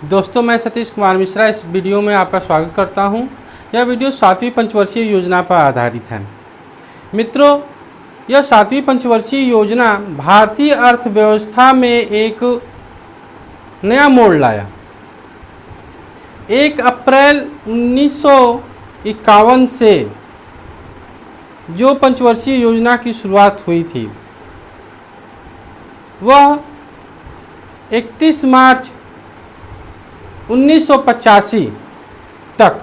दोस्तों, मैं सतीश कुमार मिश्रा इस वीडियो में आपका स्वागत करता हूं। यह वीडियो 7वीं पंचवर्षीय योजना पर आधारित है। मित्रों, यह 7वीं पंचवर्षीय योजना भारतीय अर्थव्यवस्था में एक नया मोड़ लाया। 1 अप्रैल 1951 से जो पंचवर्षीय योजना की शुरुआत हुई थी वह 31 मार्च 1985 तक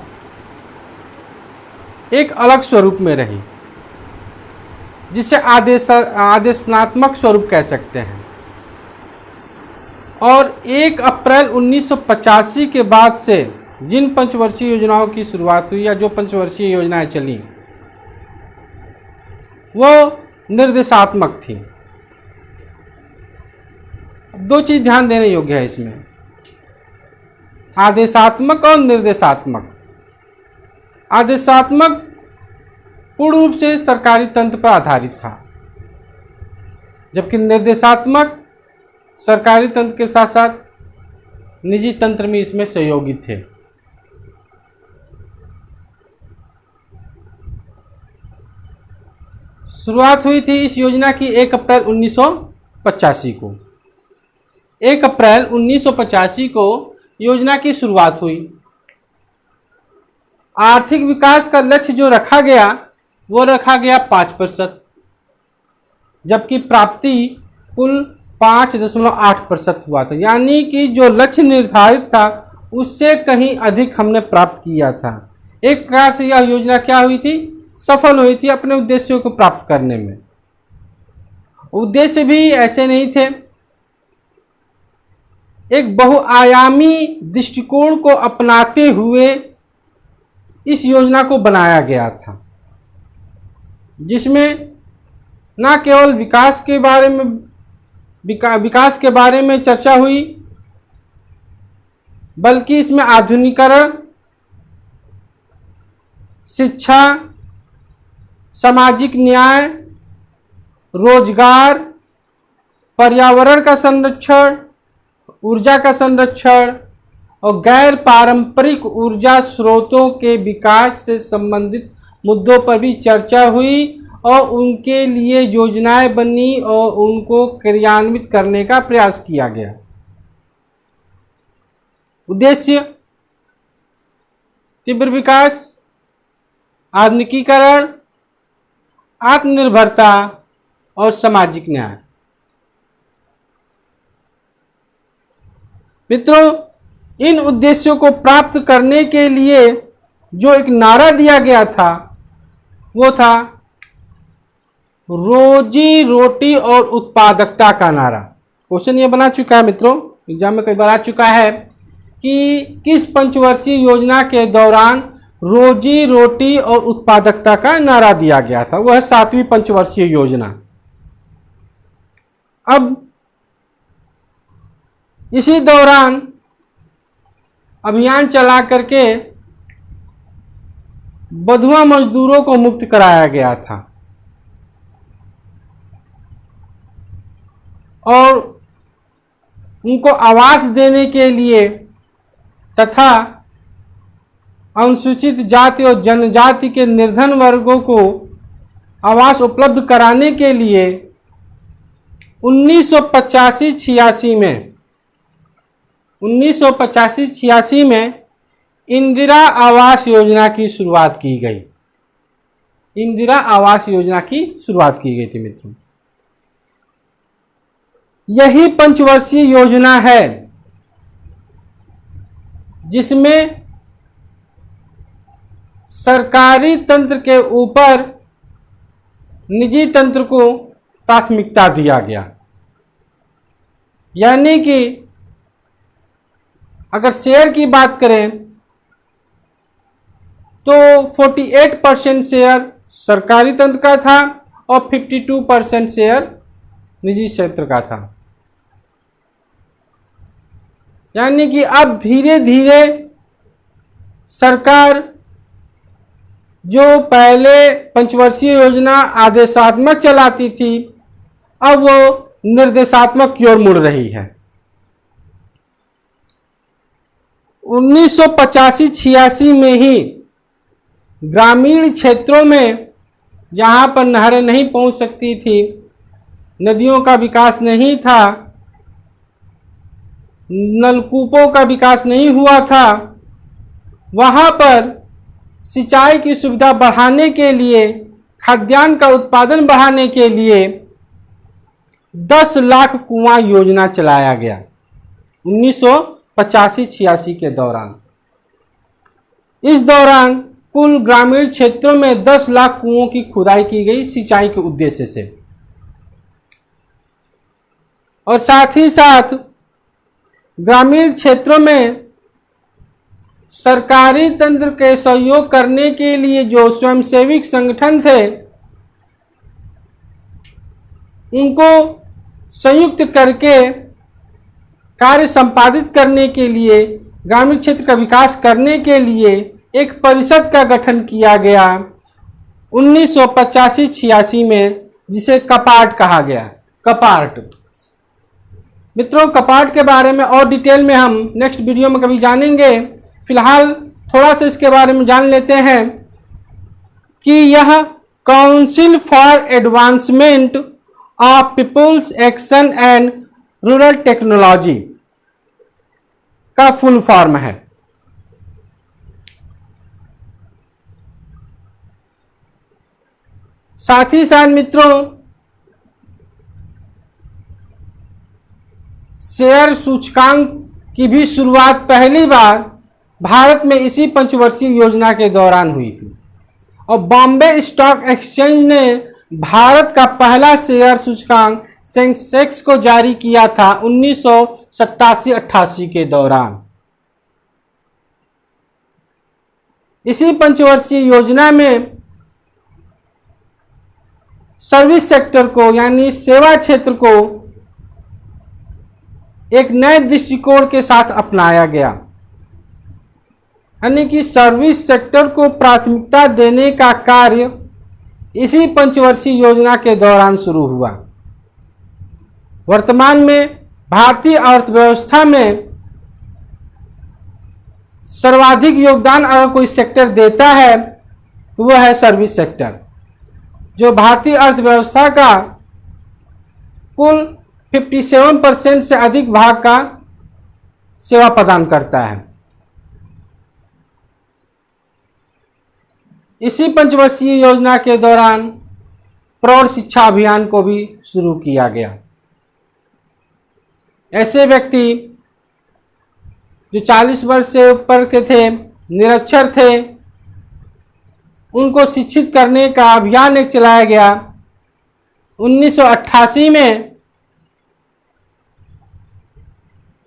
एक अलग स्वरूप में रही, जिसे आदेशात्मक स्वरूप कह सकते हैं। और 1 अप्रैल 1985 के बाद से जिन पंचवर्षीय योजनाओं की शुरुआत हुई या जो पंचवर्षीय योजनाएं चली वो निर्देशात्मक थी। दो चीज ध्यान देने योग्य है इसमें, आदेशात्मक और निर्देशात्मक। आदेशात्मक पूर्ण रूप से सरकारी तंत्र पर आधारित था, जबकि निर्देशात्मक सरकारी तंत्र के साथ साथ निजी तंत्र में इसमें सहयोगी थे। शुरुआत हुई थी इस योजना की 1 अप्रैल 1985 को। 1 अप्रैल 1985 को योजना की शुरुआत हुई। आर्थिक विकास का लक्ष्य जो रखा गया वो रखा गया 5%, जबकि प्राप्ति कुल 5.8% हुआ था। यानी कि जो लक्ष्य निर्धारित था उससे कहीं अधिक हमने प्राप्त किया था। एक प्रकार से यह योजना क्या हुई थी, सफल हुई थी अपने उद्देश्यों को प्राप्त करने में। उद्देश्य भी ऐसे नहीं थे, एक बहुआयामी दृष्टिकोण को अपनाते हुए इस योजना को बनाया गया था, जिसमें न केवल विकास के बारे में चर्चा हुई, बल्कि इसमें आधुनिकीकरण, शिक्षा, सामाजिक न्याय, रोजगार, पर्यावरण का संरक्षण, ऊर्जा का संरक्षण और गैर पारंपरिक ऊर्जा स्रोतों के विकास से संबंधित मुद्दों पर भी चर्चा हुई और उनके लिए योजनाएं बनी और उनको क्रियान्वित करने का प्रयास किया गया। उद्देश्य: तीव्र विकास, आधुनिकीकरण, आत्मनिर्भरता और सामाजिक न्याय। मित्रों, इन उद्देश्यों को प्राप्त करने के लिए जो एक नारा दिया गया था वो था रोजी रोटी और उत्पादकता का नारा। क्वेश्चन ये बना चुका है मित्रों, एग्जाम में कई बार आ चुका है कि किस पंचवर्षीय योजना के दौरान रोजी रोटी और उत्पादकता का नारा दिया गया था। वह 7वीं पंचवर्षीय योजना। अब इसी दौरान अभियान चला करके बंधुआ मजदूरों को मुक्त कराया गया था और उनको आवास देने के लिए तथा अनुसूचित जाति और जनजाति के निर्धन वर्गों को आवास उपलब्ध कराने के लिए 1985-86 में इंदिरा आवास योजना की शुरुआत की गई। इंदिरा आवास योजना की शुरुआत की गई थी मित्रों। यही पंचवर्षीय योजना है जिसमें सरकारी तंत्र के ऊपर निजी तंत्र को प्राथमिकता दिया गया। यानी कि अगर शेयर की बात करें तो 48% शेयर सरकारी तंत्र का था और 52% शेयर निजी क्षेत्र का था। यानी कि अब धीरे धीरे सरकार जो पहले पंचवर्षीय योजना आदेशात्मक चलाती थी, अब वो निर्देशात्मक की ओर मुड़ रही है। 1985-86 में ही ग्रामीण क्षेत्रों में जहाँ पर नहरें नहीं पहुँच सकती थी, नदियों का विकास नहीं था, नलकूपों का विकास नहीं हुआ था, वहाँ पर सिंचाई की सुविधा बढ़ाने के लिए, खाद्यान्न का उत्पादन बढ़ाने के लिए 10 लाख कुआं योजना चलाया गया 1985-86 के दौरान। इस दौरान कुल ग्रामीण क्षेत्रों में 10 लाख कुओं की खुदाई की गई सिंचाई के उद्देश्य से, और साथ ही साथ ग्रामीण क्षेत्रों में सरकारी तंत्र के सहयोग करने के लिए जो स्वयंसेवी संगठन थे, उनको संयुक्त करके कार्य संपादित करने के लिए, ग्रामीण क्षेत्र का विकास करने के लिए एक परिषद का गठन किया गया 1985-86 में, जिसे कपाट कहा गया। कपाट मित्रों, कपाट के बारे में और डिटेल में हम नेक्स्ट वीडियो में कभी जानेंगे। फिलहाल थोड़ा सा इसके बारे में जान लेते हैं कि यह council for advancement of peoples action and rural technology का फुल फॉर्म है। साथ ही साथ मित्रों, शेयर सूचकांक की भी शुरुआत पहली बार भारत में इसी पंचवर्षीय योजना के दौरान हुई थी, और बॉम्बे स्टॉक एक्सचेंज ने भारत का पहला शेयर सूचकांक सेंसेक्स को जारी किया था 1987-88 के दौरान। इसी पंचवर्षीय योजना में सर्विस सेक्टर को, यानी सेवा क्षेत्र को एक नए दृष्टिकोण के साथ अपनाया गया, यानी कि सर्विस सेक्टर को प्राथमिकता देने का कार्य इसी पंचवर्षीय योजना के दौरान शुरू हुआ। वर्तमान में भारतीय अर्थव्यवस्था में सर्वाधिक योगदान अगर कोई सेक्टर देता है तो वह है सर्विस सेक्टर, जो भारतीय अर्थव्यवस्था का कुल 57% से अधिक भाग का सेवा प्रदान करता है। इसी पंचवर्षीय योजना के दौरान प्रौढ़ शिक्षा अभियान को भी शुरू किया गया। ऐसे व्यक्ति जो 40 वर्ष से ऊपर के थे, निरक्षर थे, उनको शिक्षित करने का अभियान एक चलाया गया 1988 में,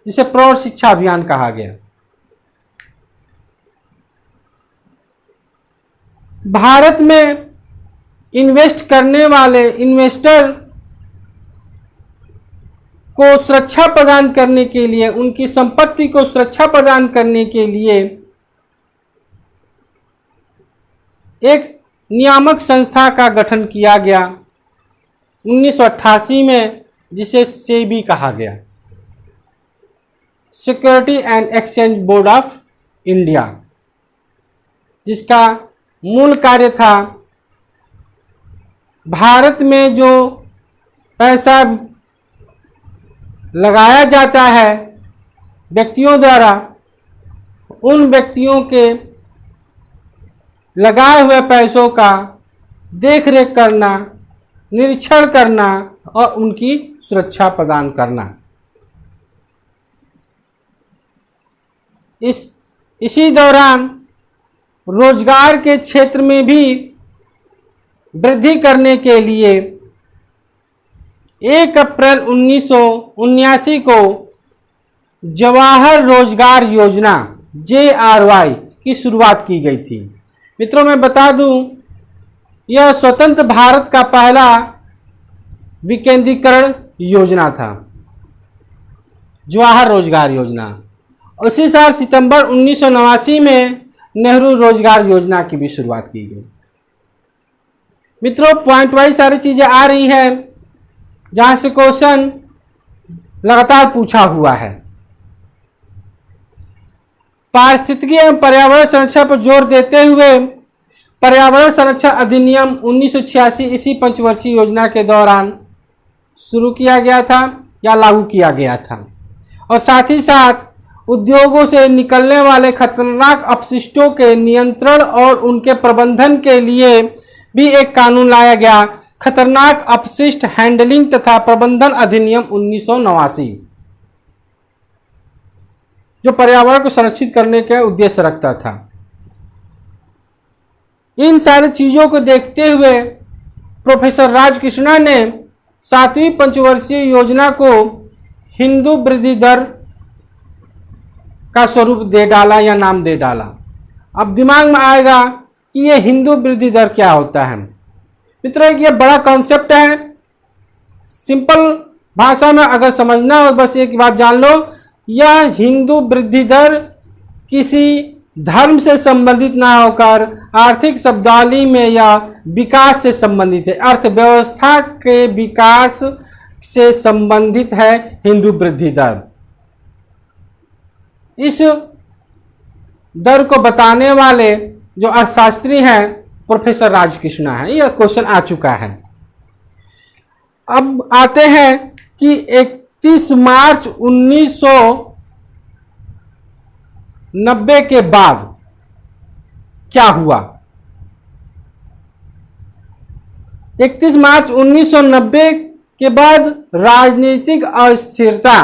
जिसे प्रौढ़ शिक्षा अभियान कहा गया। भारत में इन्वेस्ट करने वाले इन्वेस्टर को सुरक्षा प्रदान करने के लिए, उनकी संपत्ति को सुरक्षा प्रदान करने के लिए एक नियामक संस्था का गठन किया गया 1988 में, जिसे सेबी कहा गया, security and exchange board of India, जिसका मूल कार्य था भारत में जो पैसा लगाया जाता है व्यक्तियों द्वारा, उन व्यक्तियों के लगाए हुए पैसों का देखरेख करना, निरीक्षण करना और उनकी सुरक्षा प्रदान करना। इसी दौरान रोजगार के क्षेत्र में भी वृद्धि करने के लिए 1 अप्रैल 1979 को जवाहर रोजगार योजना JRY की शुरुआत की गई थी। मित्रों, मैं बता दूं, यह स्वतंत्र भारत का पहला विकेंद्रीकरण योजना था, जवाहर रोजगार योजना। उसी साल सितंबर 1989 में नेहरू रोजगार योजना की भी शुरुआत की गई। मित्रों, पॉइंट वाइज सारी चीजें आ रही हैं, जहां से क्वेश्चन लगातार पूछा हुआ है। पारिस्थितिकी एवं पर्यावरण संरक्षण पर जोर देते हुए पर्यावरण संरक्षण अधिनियम 1986 इसी पंचवर्षीय योजना के दौरान शुरू किया गया था या लागू किया गया था। और साथ ही साथ उद्योगों से निकलने वाले खतरनाक अपशिष्टों के नियंत्रण और उनके प्रबंधन के लिए भी एक कानून लाया गया, खतरनाक अपशिष्ट हैंडलिंग तथा प्रबंधन अधिनियम 1989, जो पर्यावरण को संरक्षित करने का उद्देश्य रखता था। इन सारी चीजों को देखते हुए प्रोफेसर राजकृष्णा ने 7वीं पंचवर्षीय योजना को हिंदू वृद्धि दर का स्वरूप दे डाला या नाम दे डाला। अब दिमाग में आएगा कि ये हिंदू वृद्धि दर क्या होता है। मित्रों, ये बड़ा कॉन्सेप्ट है, सिंपल भाषा में अगर समझना हो बस एक बात जान लो, यह हिंदू वृद्धि दर किसी धर्म से संबंधित ना होकर आर्थिक शब्दावली में या विकास से संबंधित है, अर्थव्यवस्था के विकास से संबंधित है हिंदू वृद्धि दर। इस दर को बताने वाले जो अर्थशास्त्री हैं प्रोफेसर राजकृष्णा है। यह क्वेश्चन आ चुका है। अब आते हैं कि 31 मार्च 1990 के बाद क्या हुआ। 31 मार्च 1990 के बाद राजनीतिक अस्थिरता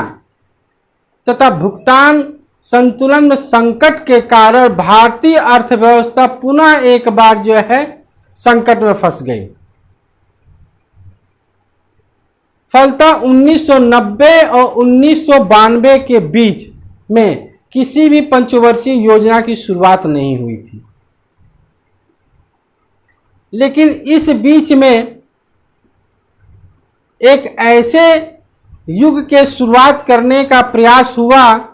तथा भुगतान संतुलन में संकट के कारण भारतीय अर्थव्यवस्था पुनः एक बार जो है संकट में फंस गई। फलतः 1990 और 1992 के बीच में किसी भी पंचवर्षीय योजना की शुरुआत नहीं हुई थी। लेकिन इस बीच में एक ऐसे युग के शुरुआत करने का प्रयास हुआ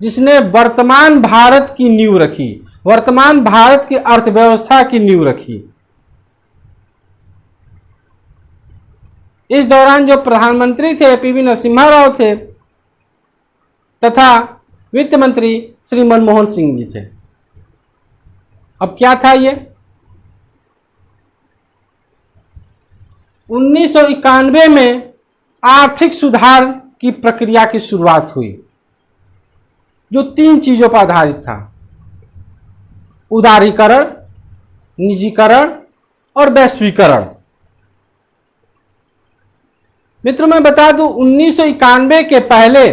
जिसने वर्तमान भारत की नींव रखी, वर्तमान भारत की अर्थव्यवस्था की नींव रखी। इस दौरान जो प्रधानमंत्री थे पीवी नरसिम्हा राव थे तथा वित्त मंत्री श्री मनमोहन सिंह जी थे। अब क्या था ये 1991 में आर्थिक सुधार की प्रक्रिया की शुरुआत हुई जो 3 चीजों पर आधारित था, उदारीकरण, निजीकरण और वैश्वीकरण। मित्रों, मैं बता दूं 1991 के पहले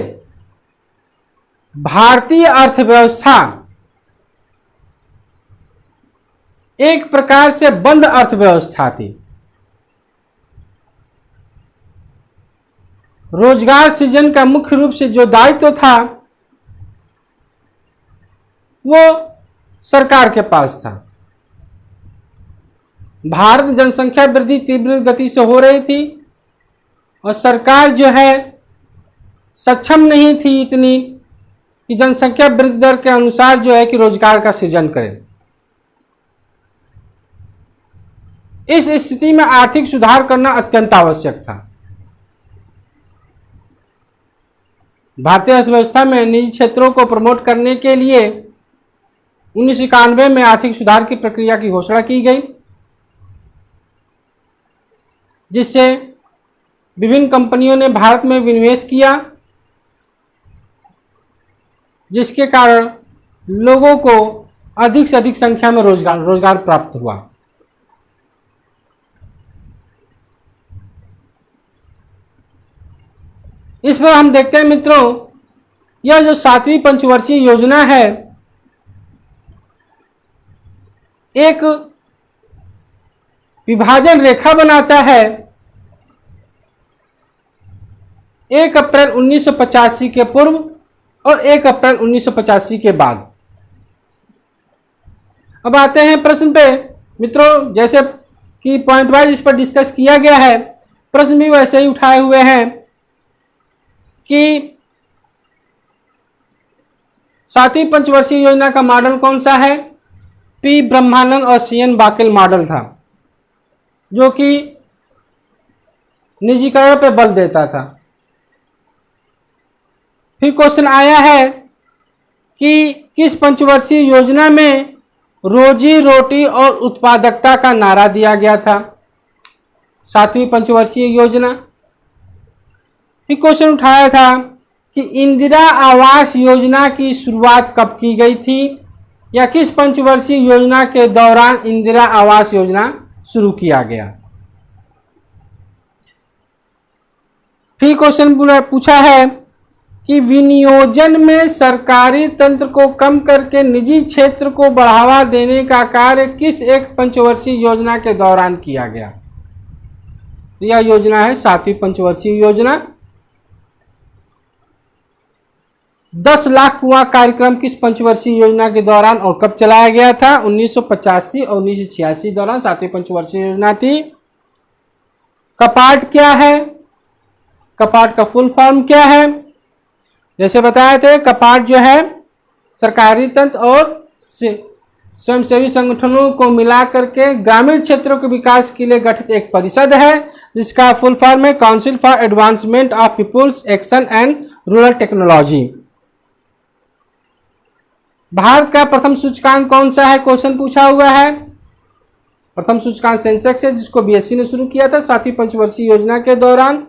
भारतीय अर्थव्यवस्था एक प्रकार से बंद अर्थव्यवस्था थी। रोजगार सृजन का मुख्य रूप से जो दायित्व था वो सरकार के पास था। भारत में जनसंख्या वृद्धि तीव्र गति से हो रही थी और सरकार जो है सक्षम नहीं थी इतनी कि जनसंख्या वृद्धि दर के अनुसार जो है कि रोजगार का सृजन करे। इस स्थिति में आर्थिक सुधार करना अत्यंत आवश्यक था। भारतीय अर्थव्यवस्था में निजी क्षेत्रों को प्रमोट करने के लिए 1991 में आर्थिक सुधार की प्रक्रिया की घोषणा की गई, जिससे विभिन्न कंपनियों ने भारत में विनिवेश किया, जिसके कारण लोगों को अधिक से अधिक संख्या में रोजगार प्राप्त हुआ। इस पर हम देखते हैं मित्रों, यह जो 7वीं पंचवर्षीय योजना है एक विभाजन रेखा बनाता है 1 अप्रैल 1985 के पूर्व और 1 अप्रैल 1985 के बाद। अब आते हैं प्रश्न पे मित्रों, जैसे कि पॉइंट वाइज इस पर डिस्कस किया गया है, प्रश्न भी वैसे ही उठाए हुए हैं कि 7वीं पंचवर्षीय योजना का मॉडल कौन सा है। पी ब्रह्मानंद और CN बाकेल मॉडल था, जो कि निजीकरण पर बल देता था। फिर क्वेश्चन आया है कि किस पंचवर्षीय योजना में रोजी रोटी और उत्पादकता का नारा दिया गया था? 7वीं पंचवर्षीय योजना। फिर क्वेश्चन उठाया था कि इंदिरा आवास योजना की शुरुआत कब की गई थी, या किस पंचवर्षीय योजना के दौरान इंदिरा आवास योजना शुरू किया गया? फिर क्वेश्चन पूछा है कि विनियोजन में सरकारी तंत्र को कम करके निजी क्षेत्र को बढ़ावा देने का कार्य किस एक पंचवर्षीय योजना के दौरान किया गया? यह योजना है 7वीं पंचवर्षीय योजना। 10 लाख कुआं कार्यक्रम किस पंचवर्षीय योजना के दौरान और कब चलाया गया था? 1985 और 1986 दौरान 7वीं पंचवर्षीय योजना थी। कपाट क्या है? कपाट का फुल फॉर्म क्या है? जैसे बताए थे, कपाट जो है सरकारी तंत्र और स्वयंसेवी संगठनों को मिला करके ग्रामीण क्षेत्रों के विकास के लिए गठित एक परिषद है, जिसका फुल फॉर्म है council for advancement of peoples action and rural technology. भारत का प्रथम सूचकांक कौन सा है? क्वेश्चन पूछा हुआ है। प्रथम सूचकांक सेंसेक्स है, जिसको बीएससी ने शुरू किया था 7वीं पंचवर्षीय योजना के दौरान।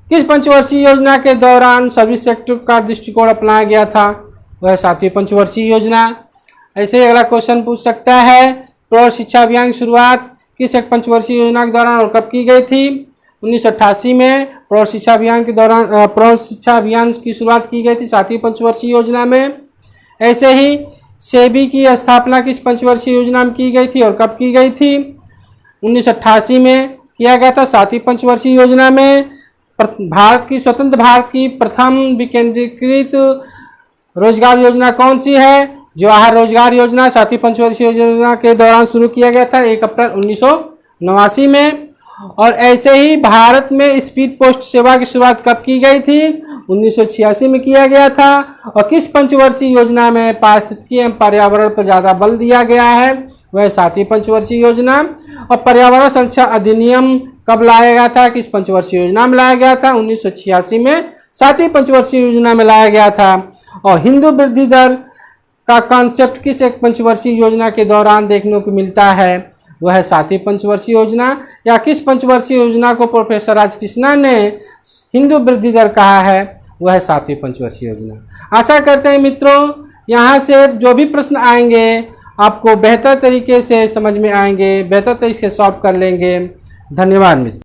किस पंचवर्षीय योजना के दौरान सर्विस सेक्टर का दृष्टिकोण अपनाया गया था? वह 7वीं पंचवर्षीय योजना। ऐसे ही अगला क्वेश्चन पूछ सकता है, प्रौढ़ शिक्षा अभियान की शुरुआत किस एक पंचवर्षीय योजना के दौरान और कब की गई थी? 1988 में प्रौढ़ शिक्षा अभियान के दौरान प्रौढ़ शिक्षा अभियान की शुरुआत की गई थी 7वीं पंचवर्षीय योजना में। ऐसे ही सेबी की स्थापना किस पंचवर्षीय योजना में की गई थी और कब की गई थी? 1988 में किया गया था 7वीं पंचवर्षीय योजना में। स्वतंत्र भारत की प्रथम विकेंद्रीकृत रोजगार योजना कौन सी है? जवाहर रोजगार योजना 7वीं पंचवर्षीय योजना के दौरान शुरू किया गया था 1 अप्रैल 1989 में। और ऐसे ही भारत में स्पीड पोस्ट सेवा की शुरुआत कब की गई थी? 1986 में किया गया था। और किस पंचवर्षीय योजना में पारिस्थितिकी एवं पर्यावरण पर ज़्यादा बल दिया गया है? वह 7वीं पंचवर्षीय योजना। और पर्यावरण संरक्षण अधिनियम कब लाया गया था? किस पंचवर्षीय योजना में लाया गया था? 1986 में 7वीं पंचवर्षीय योजना में लाया गया था। और हिंदू वृद्धि दर का कॉन्सेप्ट किस एक पंचवर्षीय योजना के दौरान देखने को मिलता है? वह है 7वीं पंचवर्षीय योजना। या किस पंचवर्षीय योजना को प्रोफेसर राजकृष्णन ने हिंदू वृद्धि दर कहा है? वह है 7वीं पंचवर्षीय योजना। आशा करते हैं मित्रों, यहाँ से जो भी प्रश्न आएंगे आपको बेहतर तरीके से समझ में आएंगे, बेहतर तरीके से सॉल्व कर लेंगे। धन्यवाद मित्रों।